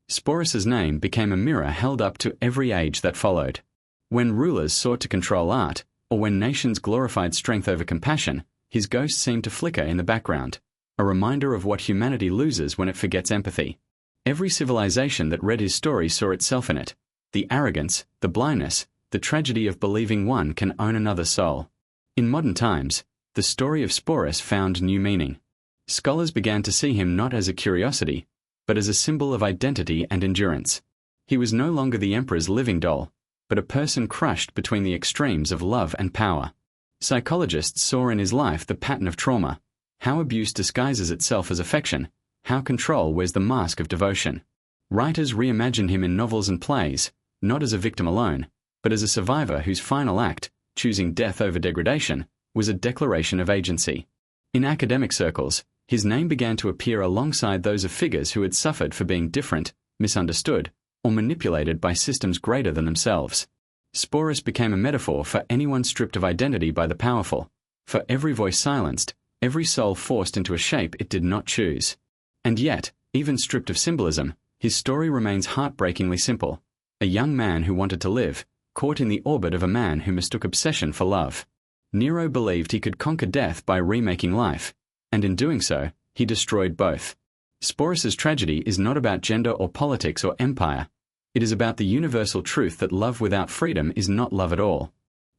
[SPEAKER 1] Sporus's name became a mirror held up to every age that followed. When rulers sought to control art, or when nations glorified strength over compassion, his ghost seemed to flicker in the background, a reminder of what humanity loses when it forgets empathy. Every civilization that read his story saw itself in it: the arrogance, the blindness, the tragedy of believing one can own another's soul. In modern times, the story of Sporus found new meaning. Scholars began to see him not as a curiosity, but as a symbol of identity and endurance. He was no longer the emperor's living doll, but a person crushed between the extremes of love and power. Psychologists saw in his life the pattern of trauma, how abuse disguises itself as affection, how control wears the mask of devotion. Writers reimagined him in novels and plays, not as a victim alone, but as a survivor whose final act, choosing death over degradation, was a declaration of agency. In academic circles, his name began to appear alongside those of figures who had suffered for being different, misunderstood, or manipulated by systems greater than themselves. Sporus became a metaphor for anyone stripped of identity by the powerful, for every voice silenced, every soul forced into a shape it did not choose. And yet, even stripped of symbolism, his story remains heartbreakingly simple. A young man who wanted to live, caught in the orbit of a man who mistook obsession for love. Nero believed he could conquer death by remaking life, and in doing so, he destroyed both. Sporus's tragedy is not about gender or politics or empire. It is about the universal truth that love without freedom is not love at all.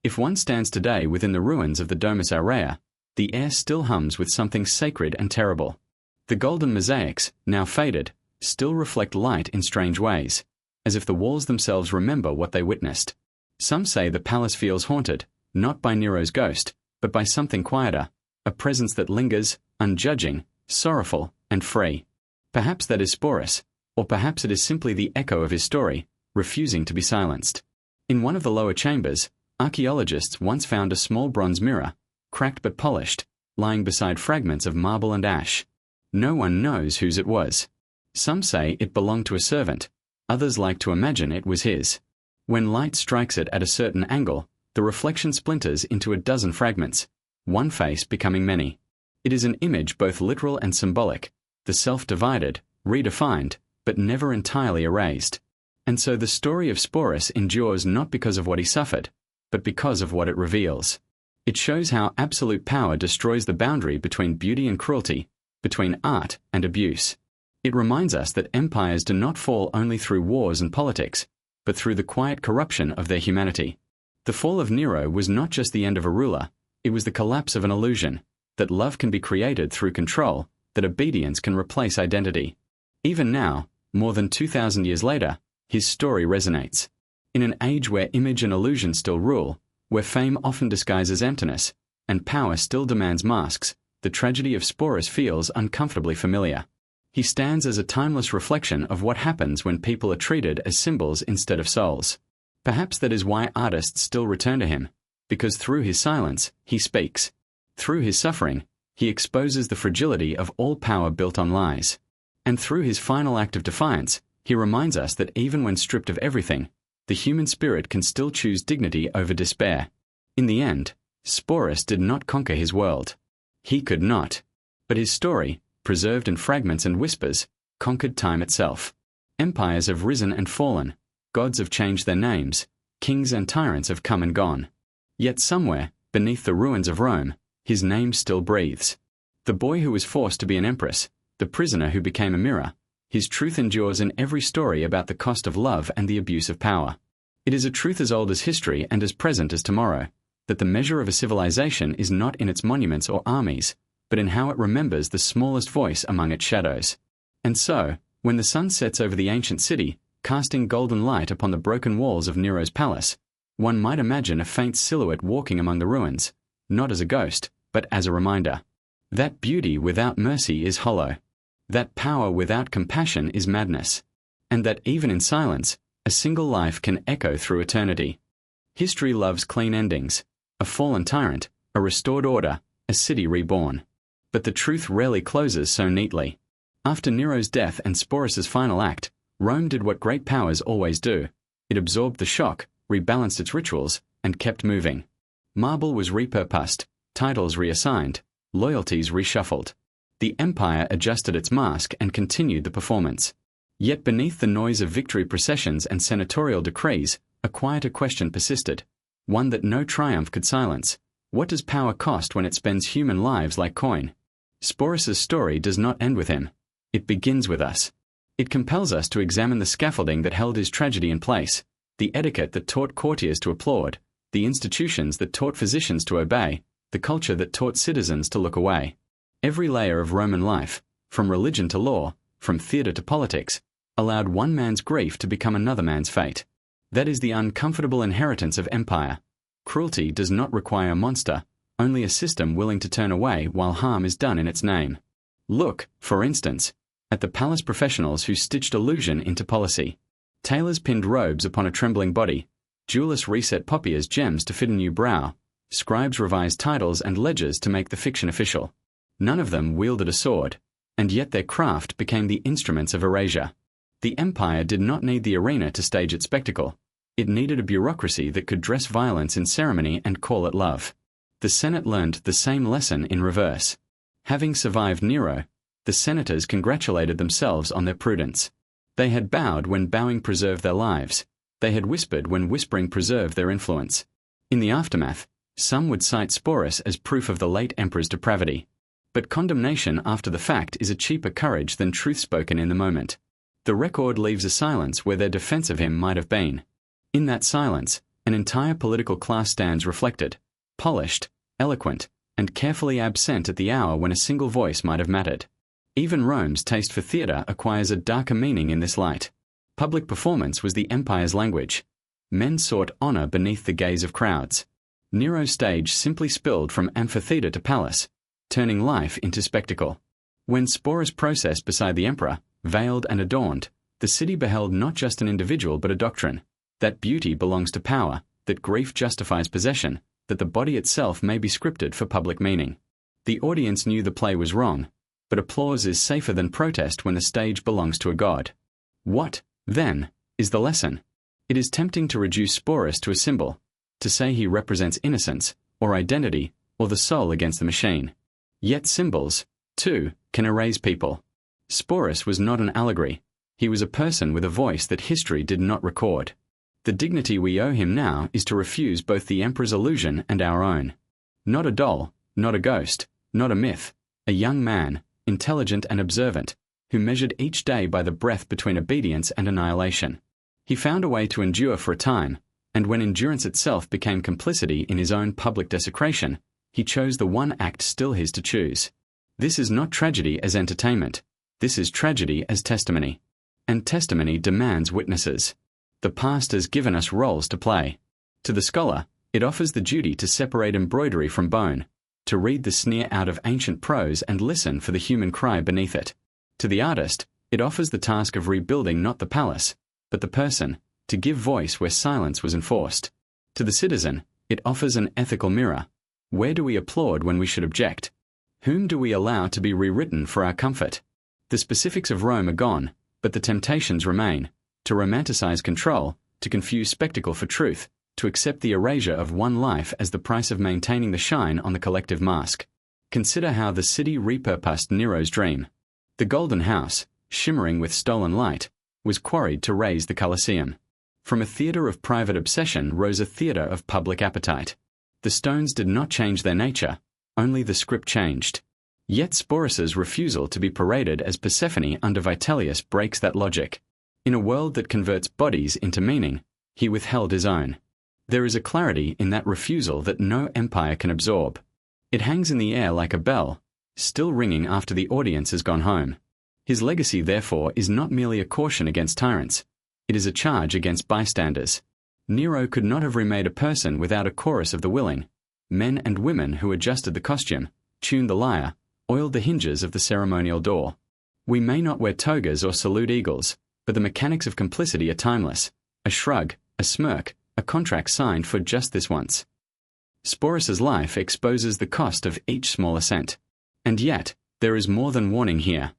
[SPEAKER 1] If one stands today within the ruins of the Domus Aurea, the air still hums with something sacred and terrible. The golden mosaics, now faded, still reflect light in strange ways, as if the walls themselves remember what they witnessed. Some say the palace feels haunted, not by Nero's ghost, but by something quieter, a presence that lingers, unjudging, sorrowful, and free. Perhaps that is Sporus, or perhaps it is simply the echo of his story, refusing to be silenced. In one of the lower chambers, archaeologists once found a small bronze mirror, cracked but polished, lying beside fragments of marble and ash. No one knows whose it was. Some say it belonged to a servant, others like to imagine it was his. When light strikes it at a certain angle, the reflection splinters into a dozen fragments, one face becoming many. It is an image both literal and symbolic, the self divided, redefined, but never entirely erased. And so the story of Sporus endures not because of what he suffered, but because of what it reveals. It shows how absolute power destroys the boundary between beauty and cruelty, between art and abuse. It reminds us that empires do not fall only through wars and politics, but through the quiet corruption of their humanity. The fall of Nero was not just the end of a ruler, it was the collapse of an illusion, that love can be created through control, that obedience can replace identity. Even now, more than 2,000 years later, his story resonates. In an age where image and illusion still rule, where fame often disguises emptiness, and power still demands masks, the tragedy of Sporus feels uncomfortably familiar. He stands as a timeless reflection of what happens when people are treated as symbols instead of souls. Perhaps that is why artists still return to him, because through his silence, he speaks. Through his suffering, he exposes the fragility of all power built on lies. And through his final act of defiance, he reminds us that even when stripped of everything, the human spirit can still choose dignity over despair. In the end, Sporus did not conquer his world. He could not. But his story, preserved in fragments and whispers, conquered time itself. Empires have risen and fallen, gods have changed their names, kings and tyrants have come and gone. Yet somewhere, beneath the ruins of Rome, his name still breathes. The boy who was forced to be an empress, the prisoner who became a mirror, his truth endures in every story about the cost of love and the abuse of power. It is a truth as old as history and as present as tomorrow, that the measure of a civilization is not in its monuments or armies, but in how it remembers the smallest voice among its shadows. And so, when the sun sets over the ancient city, casting golden light upon the broken walls of Nero's palace, one might imagine a faint silhouette walking among the ruins, not as a ghost, but as a reminder. That beauty without mercy is hollow. That power without compassion is madness. And that even in silence, a single life can echo through eternity. History loves clean endings, a fallen tyrant, a restored order, a city reborn. But the truth rarely closes so neatly. After Nero's death and Sporus's final act, Rome did what great powers always do. It absorbed the shock, rebalanced its rituals, and kept moving. Marble was repurposed, titles reassigned, loyalties reshuffled. The empire adjusted its mask and continued the performance. Yet beneath the noise of victory processions and senatorial decrees, a quieter question persisted, one that no triumph could silence. What does power cost when it spends human lives like coin? Sporus's story does not end with him. It begins with us. It compels us to examine the scaffolding that held his tragedy in place, the etiquette that taught courtiers to applaud, the institutions that taught physicians to obey, the culture that taught citizens to look away. Every layer of Roman life, from religion to law, from theatre to politics, allowed one man's grief to become another man's fate. That is the uncomfortable inheritance of empire. Cruelty does not require a monster, only a system willing to turn away while harm is done in its name. Look, for instance, at the palace professionals who stitched illusion into policy. Tailors pinned robes upon a trembling body, jewelers reset Poppaea's gems to fit a new brow, scribes revised titles and ledgers to make the fiction official. None of them wielded a sword, and yet their craft became the instruments of erasure. The empire did not need the arena to stage its spectacle. It needed a bureaucracy that could dress violence in ceremony and call it love. The Senate learned the same lesson in reverse. Having survived Nero, the senators congratulated themselves on their prudence. They had bowed when bowing preserved their lives. They had whispered when whispering preserved their influence. In the aftermath, some would cite Sporus as proof of the late emperor's depravity. But condemnation after the fact is a cheaper courage than truth spoken in the moment. The record leaves a silence where their defense of him might have been. In that silence, an entire political class stands reflected, polished, eloquent, and carefully absent at the hour when a single voice might have mattered. Even Rome's taste for theatre acquires a darker meaning in this light. Public performance was the empire's language. Men sought honor beneath the gaze of crowds. Nero's stage simply spilled from amphitheatre to palace, turning life into spectacle. When Sporus processed beside the emperor, veiled and adorned, the city beheld not just an individual but a doctrine, that beauty belongs to power, that grief justifies possession, that the body itself may be scripted for public meaning. The audience knew the play was wrong, but applause is safer than protest when the stage belongs to a god. What, then, is the lesson? It is tempting to reduce Sporus to a symbol, to say he represents innocence, or identity, or the soul against the machine. Yet symbols, too, can erase people. Sporus was not an allegory. He was a person with a voice that history did not record. The dignity we owe him now is to refuse both the emperor's illusion and our own. Not a doll, not a ghost, not a myth, a young man, intelligent and observant, who measured each day by the breath between obedience and annihilation. He found a way to endure for a time, and when endurance itself became complicity in his own public desecration, he chose the one act still his to choose. This is not tragedy as entertainment. This is tragedy as testimony. And testimony demands witnesses. The past has given us roles to play. To the scholar, it offers the duty to separate embroidery from bone, to read the sneer out of ancient prose and listen for the human cry beneath it. To the artist, it offers the task of rebuilding not the palace, but the person, to give voice where silence was enforced. To the citizen, it offers an ethical mirror. Where do we applaud when we should object? Whom do we allow to be rewritten for our comfort? The specifics of Rome are gone, but the temptations remain. To romanticize control, to confuse spectacle for truth, to accept the erasure of one life as the price of maintaining the shine on the collective mask. Consider how the city repurposed Nero's dream. The Golden House, shimmering with stolen light, was quarried to raise the Colosseum. From a theatre of private obsession rose a theatre of public appetite. The stones did not change their nature, only the script changed. Yet Sporus's refusal to be paraded as Persephone under Vitellius breaks that logic. In a world that converts bodies into meaning, he withheld his own. There is a clarity in that refusal that no empire can absorb. It hangs in the air like a bell, still ringing after the audience has gone home. His legacy, therefore, is not merely a caution against tyrants. It is a charge against bystanders. Nero could not have remade a person without a chorus of the willing, men and women who adjusted the costume, tuned the lyre, oiled the hinges of the ceremonial door. We may not wear togas or salute eagles, but the mechanics of complicity are timeless. A shrug, a smirk, a contract signed for just this once. Sporus's life exposes the cost of each small assent. And yet, there is more than warning here.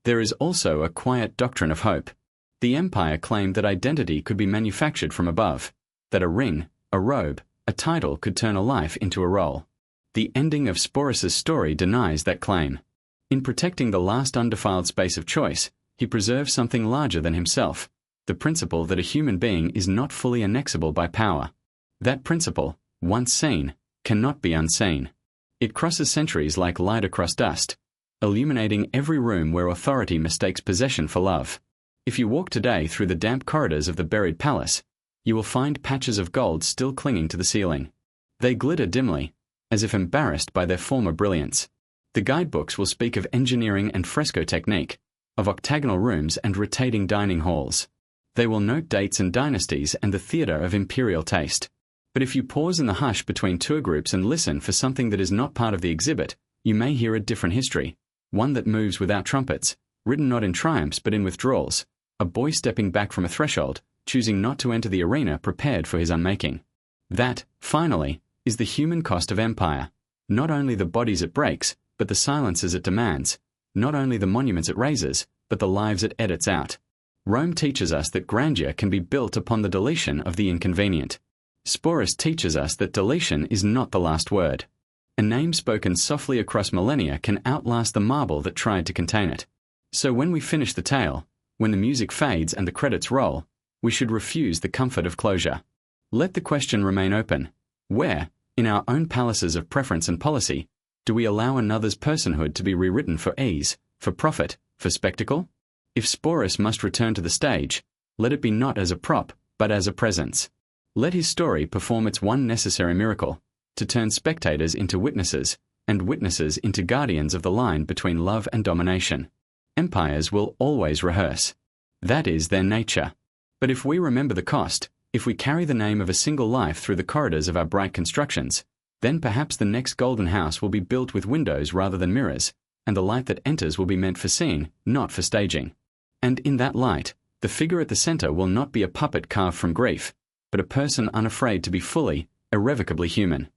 [SPEAKER 1] There is also a quiet doctrine of hope. The empire claimed that identity could be manufactured from above, that a ring, a robe, a title could turn a life into a role. The ending of Sporus's story denies that claim. In protecting the last undefiled space of choice, he preserves something larger than himself, the principle that a human being is not fully annexable by power. That principle, once seen, cannot be unseen. It crosses centuries like light across dust, illuminating every room where authority mistakes possession for love. If you walk today through the damp corridors of the buried palace, you will find patches of gold still clinging to the ceiling. They glitter dimly, as if embarrassed by their former brilliance. The guidebooks will speak of engineering and fresco technique, of octagonal rooms and rotating dining halls. They will note dates and dynasties and the theatre of imperial taste. But if you pause in the hush between tour groups and listen for something that is not part of the exhibit, you may hear a different history, one that moves without trumpets, written not in triumphs but in withdrawals, a boy stepping back from a threshold, choosing not to enter the arena prepared for his unmaking. That, finally, is the human cost of empire. Not only the bodies it breaks, but the silences it demands. Not only the monuments it raises, but the lives it edits out. Rome teaches us that grandeur can be built upon the deletion of the inconvenient. Sporus teaches us that deletion is not the last word. A name spoken softly across millennia can outlast the marble that tried to contain it. So when we finish the tale, when the music fades and the credits roll, we should refuse the comfort of closure. Let the question remain open. Where, in our own palaces of preference and policy, do we allow another's personhood to be rewritten for ease, for profit, for spectacle? If Sporus must return to the stage, let it be not as a prop, but as a presence. Let his story perform its one necessary miracle, to turn spectators into witnesses, and witnesses into guardians of the line between love and domination. Empires will always rehearse. That is their nature. But if we remember the cost, if we carry the name of a single life through the corridors of our bright constructions, then perhaps the next golden house will be built with windows rather than mirrors, and the light that enters will be meant for seeing, not for staging. And in that light, the figure at the center will not be a puppet carved from grief, but a person unafraid to be fully, irrevocably human.